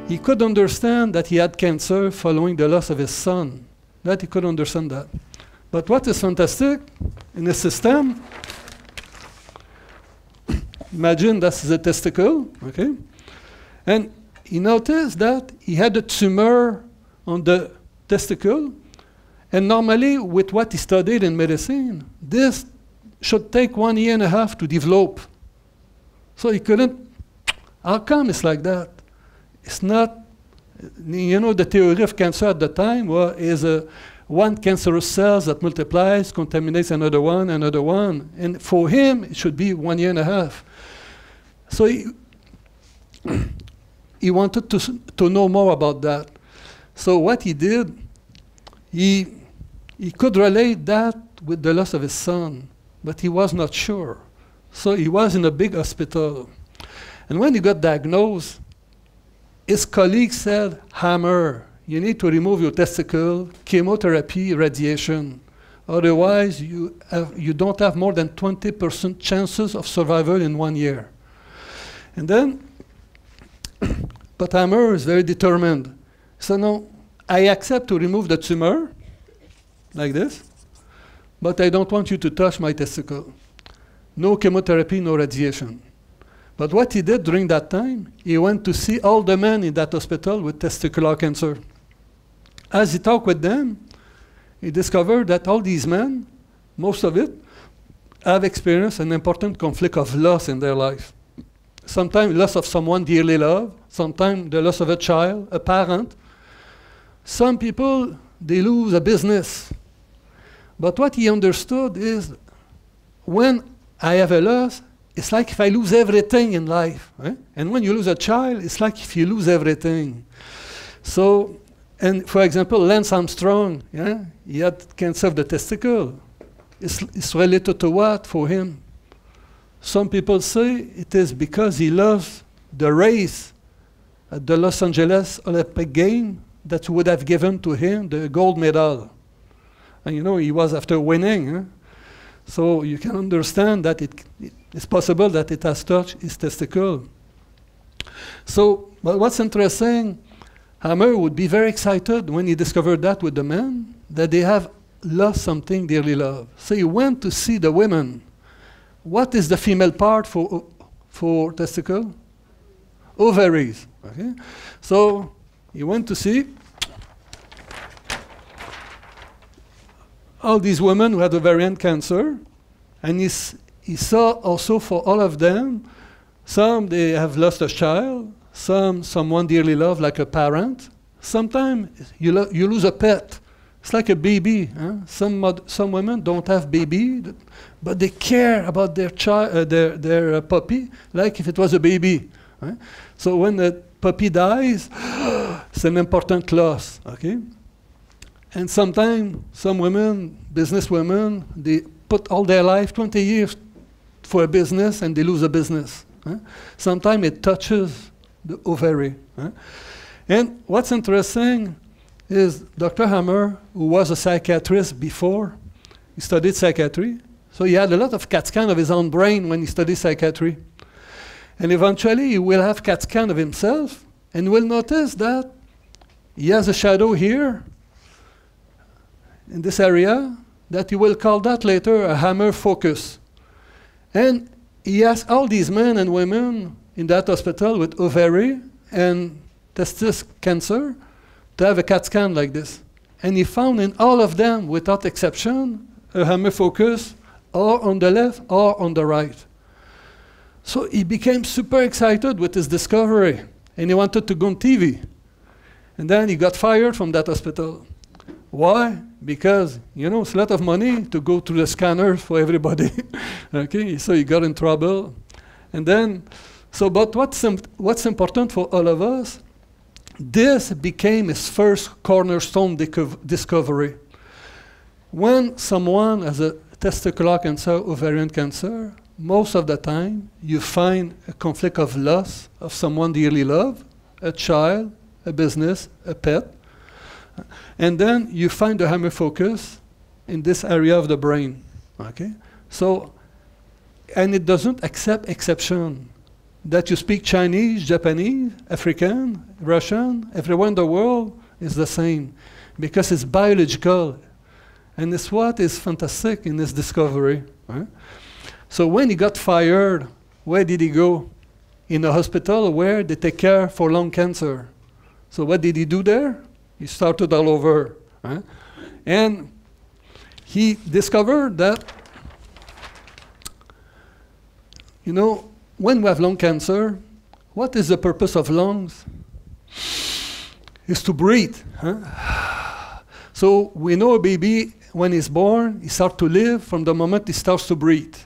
he could understand that he had cancer following the loss of his son. That he could understand that. But what is fantastic, in a system, imagine that's the testicle, okay? And he noticed that he had a tumor on the testicle, and normally with what he studied in medicine, this should take 1.5 years to develop. So he couldn't, how come it's like that? It's not, you know, the theory of cancer at the time is one cancerous cell that multiplies, contaminates another one, and for him it should be 1.5 years. So he wanted to know more about that. So what he did, he could relate that with the loss of his son, but he was not sure. So he was in a big hospital. And when he got diagnosed, his colleague said, Hammer, you need to remove your testicle, chemotherapy, radiation. Otherwise, you don't have more than 20% chances of survival in 1 year. And then, but Hammer is very determined. So no, I accept to remove the tumor, like this, but I don't want you to touch my testicle. No chemotherapy, no radiation. But what he did during that time, he went to see all the men in that hospital with testicular cancer. As he talked with them, he discovered that all these men, most of it, have experienced an important conflict of loss in their life. Sometimes loss of someone dearly loved, sometimes the loss of a child, a parent. Some people, they lose a business. But what he understood is, when I have a loss, it's like if I lose everything in life. Right? And when you lose a child, it's like if you lose everything. So, and for example, Lance Armstrong, yeah, he had cancer of the testicle. It's related to what for him? Some people say it is because he lost the race at the Los Angeles Olympic game that would have given to him the gold medal. And you know, he was after winning. Huh? So you can understand that it's possible that it has touched his testicle. So, but what's interesting, Hammer would be very excited when he discovered that with the men, that they have lost something dearly loved. So he went to see the women. What is the female part for testicle? Ovaries. Okay? So he went to see all these women who had ovarian cancer, and he saw also for all of them, some they have lost a child, someone dearly loved like a parent. Sometimes you lose a pet. It's like a baby. Huh? Some women don't have baby, but they care about their child, their puppy, like if it was a baby. Right? So when the puppy dies, it's an important loss. Okay. And sometimes some women, business women, they put all their life, 20 years for a business, and they lose a business. Sometimes it touches the ovary. And what's interesting is Dr. Hammer, who was a psychiatrist before, he studied psychiatry, so he had a lot of CAT scan of his own brain when he studied psychiatry. And eventually he will have CAT scan of himself, and will notice that he has a shadow here, in this area, that he will call that later a Hammer focus. And he asked all these men and women in that hospital with ovary and testis cancer to have a CAT scan like this. And he found in all of them, without exception, a Hammer focus, or on the left or on the right. So he became super excited with his discovery, and he wanted to go on TV. And then he got fired from that hospital. Why? Because, you know, it's a lot of money to go through the scanners for everybody. Okay, so he got in trouble. And then, so, but what's important for all of us, this became his first cornerstone discovery. When someone has a testicular cancer, ovarian cancer, most of the time you find a conflict of loss of someone dearly loved, a child, a business, a pet. And then you find the Hammer focus in this area of the brain. Okay? So, and it doesn't accept exception. that you speak Chinese, Japanese, African, Russian, everywhere in the world is the same, because it's biological. And it's what is fantastic in this discovery. Right? So when he got fired, where did he go? In a hospital where they take care for lung cancer. So what did he do there? He started all over. Right? And he discovered that, you know, when we have lung cancer, what is the purpose of lungs? Is to breathe. Huh? So we know a baby, when he's born, he starts to live from the moment he starts to breathe.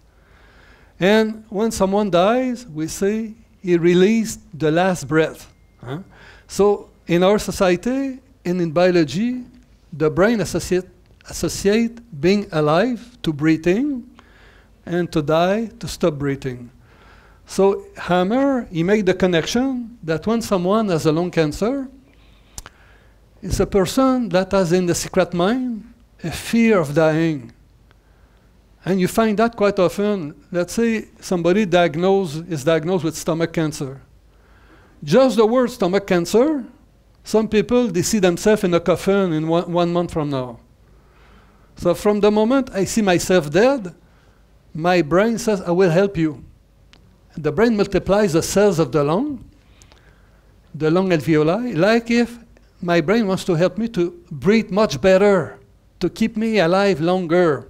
And when someone dies, we say he released the last breath. Huh? So in our society and in biology, the brain associate being alive to breathing, and to die to stop breathing. So Hammer, he made the connection that when someone has a lung cancer, it's a person that has in the secret mind a fear of dying. And you find that quite often. Let's say somebody is diagnosed with stomach cancer. Just the word stomach cancer, some people, they see themselves in a coffin in one month from now. So from the moment I see myself dead, my brain says, I will help you. The brain multiplies the cells of the lung alveoli, like if my brain wants to help me to breathe much better, to keep me alive longer.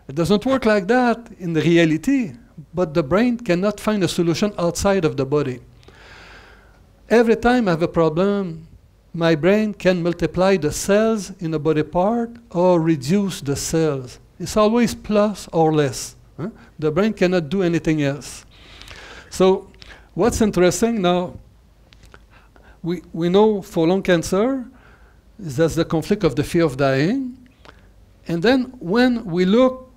It doesn't work like that in the reality, but the brain cannot find a solution outside of the body. Every time I have a problem, my brain can multiply the cells in a body part or reduce the cells. It's always plus or less. Huh? The brain cannot do anything else. So what's interesting now, we know for lung cancer, there's the conflict of the fear of dying. And then when we look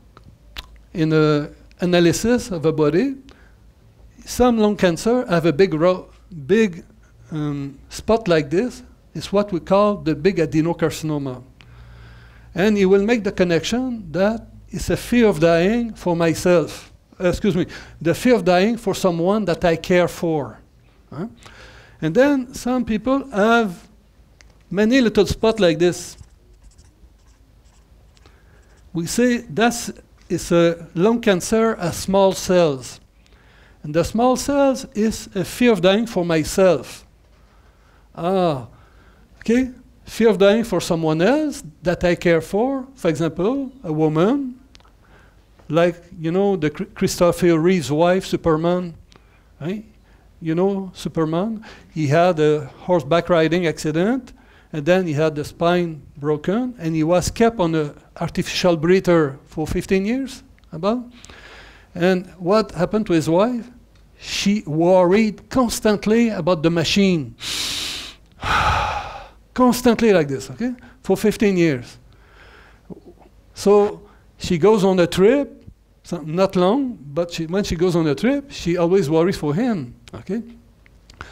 in an analysis of a body, some lung cancer have a big spot like this. It's what we call the big adenocarcinoma. And you will make the connection that it's a fear of dying for myself. The fear of dying for someone that I care for. Huh? And then some people have many little spots like this. We say it's a lung cancer as small cells. And the small cells is a fear of dying for myself. Okay? Fear of dying for someone else that I care for example, a woman, like, you know, the Christopher Reeve's wife, Superman. Right? You know Superman? He had a horseback riding accident, and then he had the spine broken, and he was kept on an artificial breather for 15 years, about. And what happened to his wife? She worried constantly about the machine. Constantly like this, okay? For 15 years. So she goes on a trip, not long, but when she goes on a trip, she always worries for him, okay?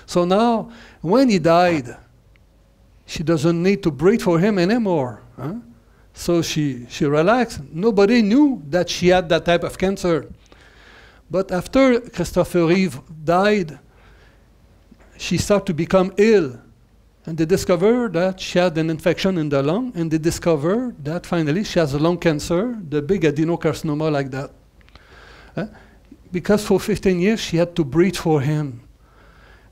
So now, when he died, she doesn't need to breathe for him anymore. Huh? So she relaxed. Nobody knew that she had that type of cancer. But after Christopher Reeve died, she started to become ill. And they discovered that she had an infection in the lung, and they discovered that finally she has a lung cancer, the big adenocarcinoma like that. Because for 15 years she had to breathe for him.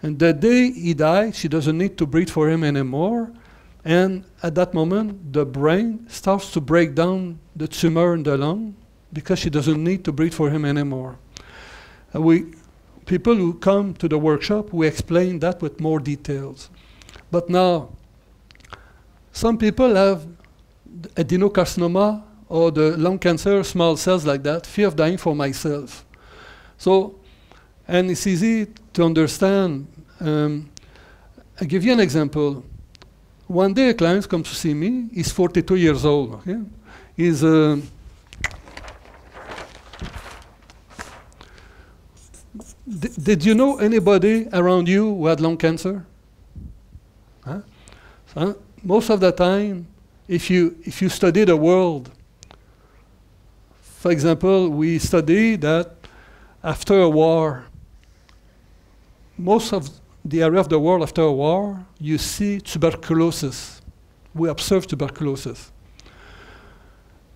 And the day he died, she doesn't need to breathe for him anymore. And at that moment, the brain starts to break down the tumor in the lung because she doesn't need to breathe for him anymore. People who come to the workshop, we explain that with more details. But now, some people have adenocarcinoma or the lung cancer, small cells like that, fear of dying for myself. So, and it's easy to understand. I'll give you an example. One day a client comes to see me. He's 42 years old. Okay? He's did you know anybody around you who had lung cancer? Huh? So, most of the time, if you study the world, for example, we study that after a war, most of the area of the world after a war, you see tuberculosis. We observe tuberculosis.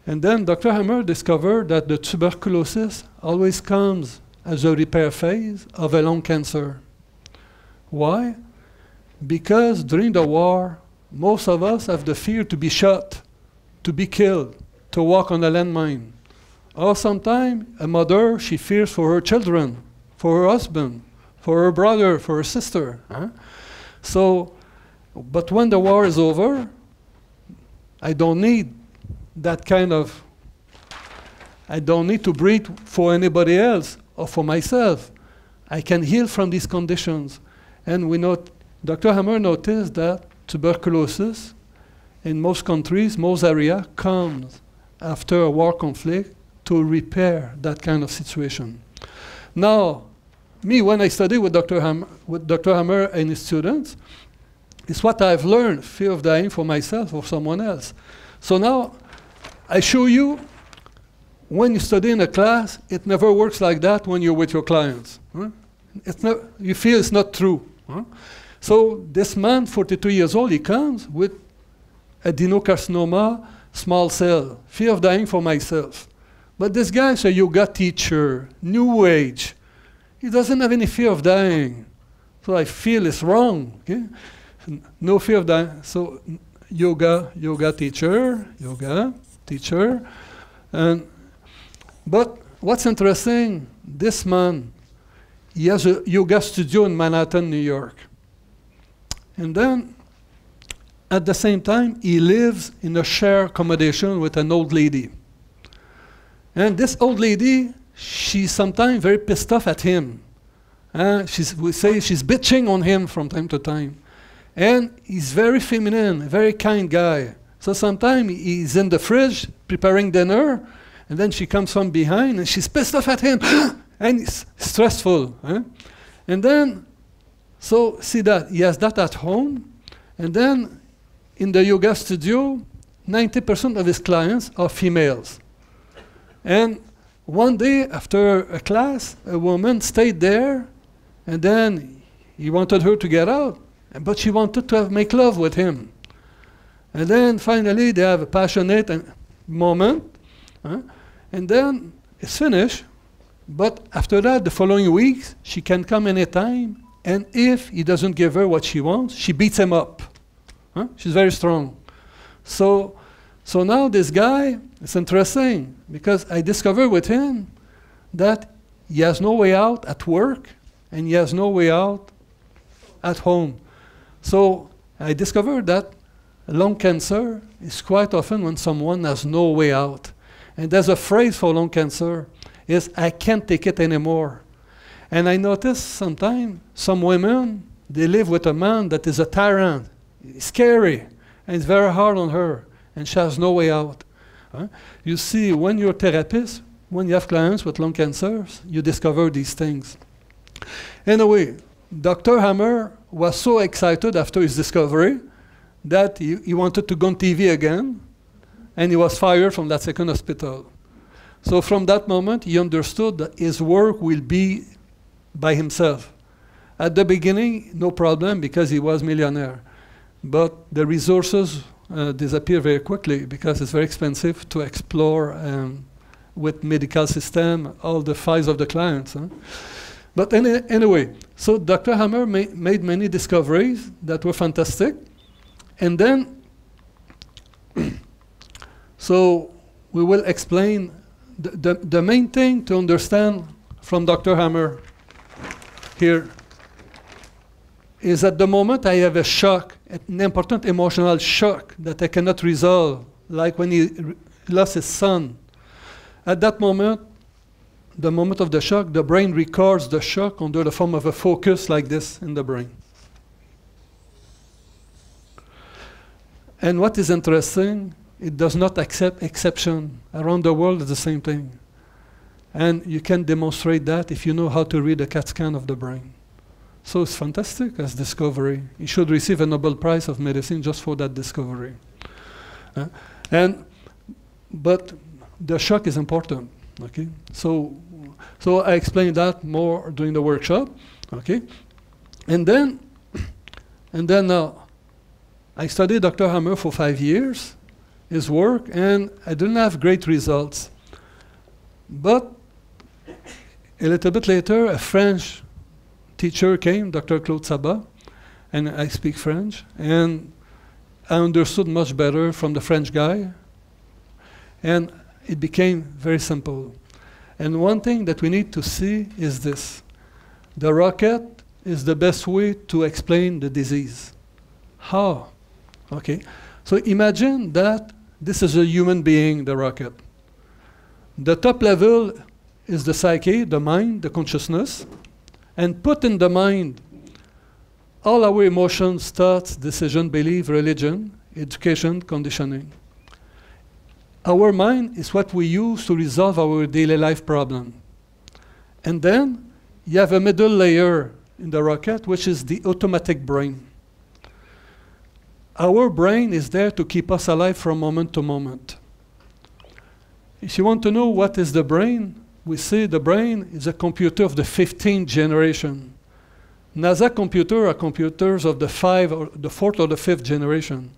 And then Dr. Hammer discovered that the tuberculosis always comes as a repair phase of a lung cancer. Why? Because during the war, most of us have the fear to be shot, to be killed, to walk on a landmine. Or sometimes a mother, she fears for her children, for her husband, for her brother, for her sister. So, but when the war is over, I don't need that kind of, I don't need to breathe for anybody else or for myself. I can heal from these conditions. And we know, Dr. Hammer noticed that tuberculosis in most countries, most areas, comes after a war conflict to repair that kind of situation. Now, me, when I study with Dr. Hammer and his students, it's what I've learned, fear of dying for myself or someone else. So now, I show you, when you study in a class, it never works like that when you're with your clients. It's not, you feel it's not true. So this man, 42 years old, he comes with adenocarcinoma, small cell, fear of dying for myself. But this guy is a yoga teacher, new age. He doesn't have any fear of dying. So I feel it's wrong. Okay? No fear of dying. So yoga teacher. But what's interesting, this man, he has a yoga studio in Manhattan, New York. And then, at the same time, he lives in a shared accommodation with an old lady. And this old lady, she's sometimes very pissed off at him. We say she's bitching on him from time to time. And he's very feminine, a very kind guy. So sometimes he's in the fridge preparing dinner, and then she comes from behind and she's pissed off at him, and it's stressful. And then, so see that, he has that at home, and then in the yoga studio, 90% of his clients are females. And one day after a class, a woman stayed there, and then he wanted her to get out, but she wanted to make love with him. And then finally they have a passionate moment, and then it's finished. But after that, the following weeks, she can come anytime, and if he doesn't give her what she wants, she beats him up. She's very strong. So now this guy, it's interesting, because I discovered with him that he has no way out at work, and he has no way out at home. So I discovered that lung cancer is quite often when someone has no way out. And there's a phrase for lung cancer, is I can't take it anymore. And I notice sometimes some women, they live with a man that is a tyrant. It's scary, and it's very hard on her, and she has no way out. You see, when you're a therapist, when you have clients with lung cancers, you discover these things. Anyway, Dr. Hammer was so excited after his discovery that he wanted to go on TV again, and he was fired from that second hospital. So from that moment, he understood that his work will be by himself. At the beginning, no problem, because he was a millionaire. But the resources disappear very quickly, because it's very expensive to explore with medical system all the files of the clients. But anyway, so Dr. Hammer made many discoveries that were fantastic. And then, so we will explain the main thing to understand from Dr. Hammer here is at the moment I have a shock, an important emotional shock that I cannot resolve, like when he lost his son. At that moment, the moment of the shock, the brain records the shock under the form of a focus like this in the brain. And what is interesting, it does not accept exception. Around the world, it's the same thing. And you can demonstrate that if you know how to read a CAT scan of the brain. So it's fantastic as discovery. You should receive a Nobel Prize of Medicine just for that discovery. But the shock is important. Okay, so I explained that more during the workshop. Okay, And then I studied Dr. Hammer for 5 years, his work, and I didn't have great results. But a little bit later, a French teacher came, Dr. Claude Sabat, and I speak French, and I understood much better from the French guy, and it became very simple. And one thing that we need to see is this. The rocket is the best way to explain the disease. How? Okay, so imagine that this is a human being, the rocket. The top level is the psyche, the mind, the consciousness, and put in the mind all our emotions, thoughts, decision, belief, religion, education, conditioning. Our mind is what we use to resolve our daily life problem. And then you have a middle layer in the rocket, which is the automatic brain. Our brain is there to keep us alive from moment to moment. If you want to know what is the brain, we say the brain is a computer of the 15th generation. NASA computers are computers of the 4th or the 5th generation.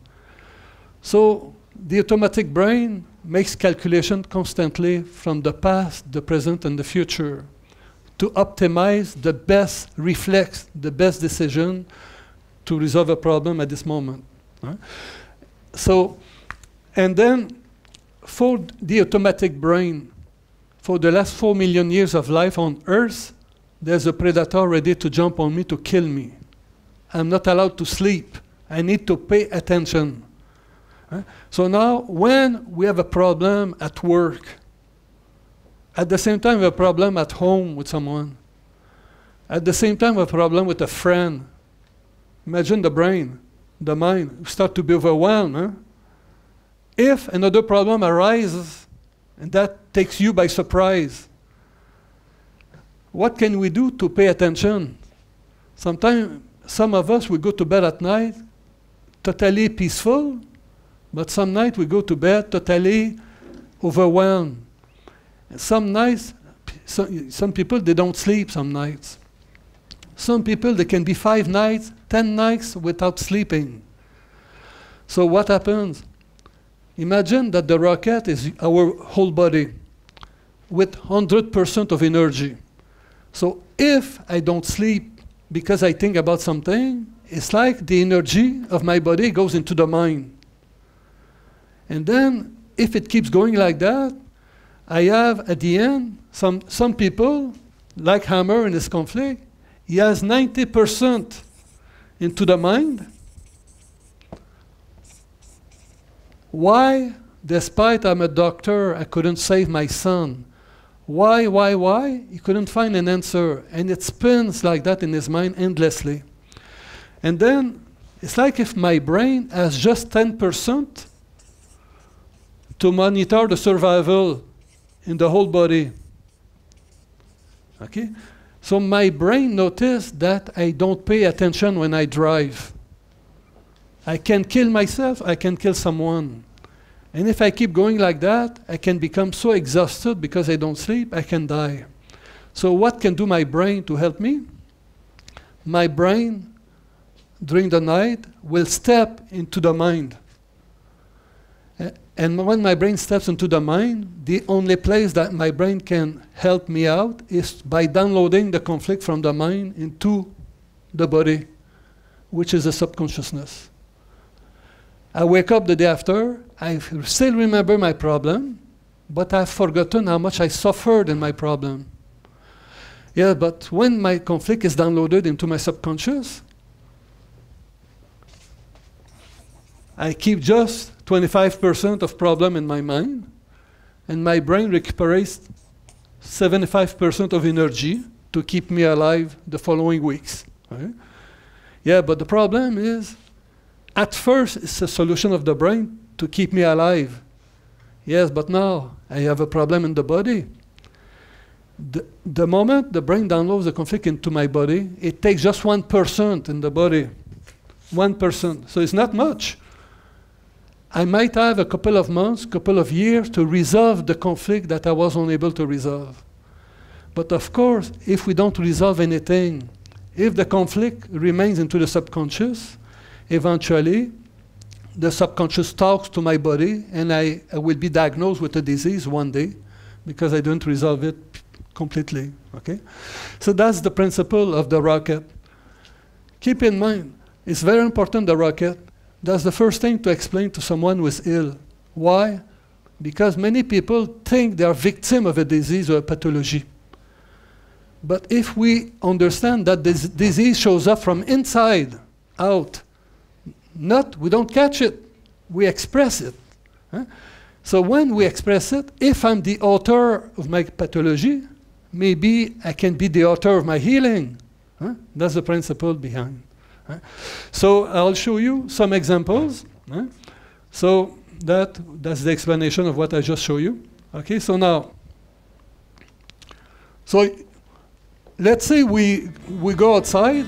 So the automatic brain makes calculation constantly from the past, the present, and the future to optimize the best reflex, the best decision to resolve a problem at this moment. Right? So, and then for the automatic brain, for the last 4 million years of life on Earth, there's a predator ready to jump on me to kill me. I'm not allowed to sleep. I need to pay attention. Right? So now, when we have a problem at work, at the same time we have a problem at home with someone, at the same time we have a problem with a friend, imagine the brain, the mind, start to be overwhelmed. Huh? If another problem arises, and that takes you by surprise, what can we do to pay attention? Sometimes, some of us, we go to bed at night totally peaceful, but some night we go to bed totally overwhelmed. And some nights, some people, they don't sleep some nights. Some people, they can be 5 nights, 10 nights without sleeping. So what happens? Imagine that the rocket is our whole body with 100% of energy. So if I don't sleep because I think about something, it's like the energy of my body goes into the mind. And then if it keeps going like that, I have at the end some people, like Hammer in this conflict, he has 90% into the mind. Why, despite I'm a doctor, I couldn't save my son? Why? He couldn't find an answer. And it spins like that in his mind endlessly. And then it's like if my brain has just 10% to monitor the survival in the whole body. Okay? So my brain noticed that I don't pay attention when I drive. I can kill myself, I can kill someone. And if I keep going like that, I can become so exhausted because I don't sleep, I can die. So what can do my brain to help me? My brain, during the night, will step into the mind. And when my brain steps into the mind, the only place that my brain can help me out is by downloading the conflict from the mind into the body, which is the subconsciousness. I wake up the day after, I still remember my problem, but I've forgotten how much I suffered in my problem. Yeah, but when my conflict is downloaded into my subconscious, I keep just 25% of problem in my mind, and my brain recuperates 75% of energy to keep me alive the following weeks. Right? Yeah, but the problem is, at first, it's a solution of the brain to keep me alive. Yes, but now I have a problem in the body. The moment the brain downloads the conflict into my body, it takes just 1% in the body. 1%. So it's not much. I might have a couple of months, couple of years to resolve the conflict that I was unable to resolve. But of course, if we don't resolve anything, if the conflict remains into the subconscious, eventually the subconscious talks to my body, and I will be diagnosed with a disease one day because I don't resolve it completely. Okay? So that's the principle of the rocket. Keep in mind, it's very important, the rocket. That's the first thing to explain to someone who is ill. Why? Because many people think they are victim of a disease or a pathology. But if we understand that this disease shows up from inside out, we don't catch it, we express it. Huh? So when we express it, if I'm the author of my pathology, maybe I can be the author of my healing. Huh? That's the principle behind. Huh? So I'll show you some examples. Huh? So that's the explanation of what I just showed you. Okay, so now, so let's say we go outside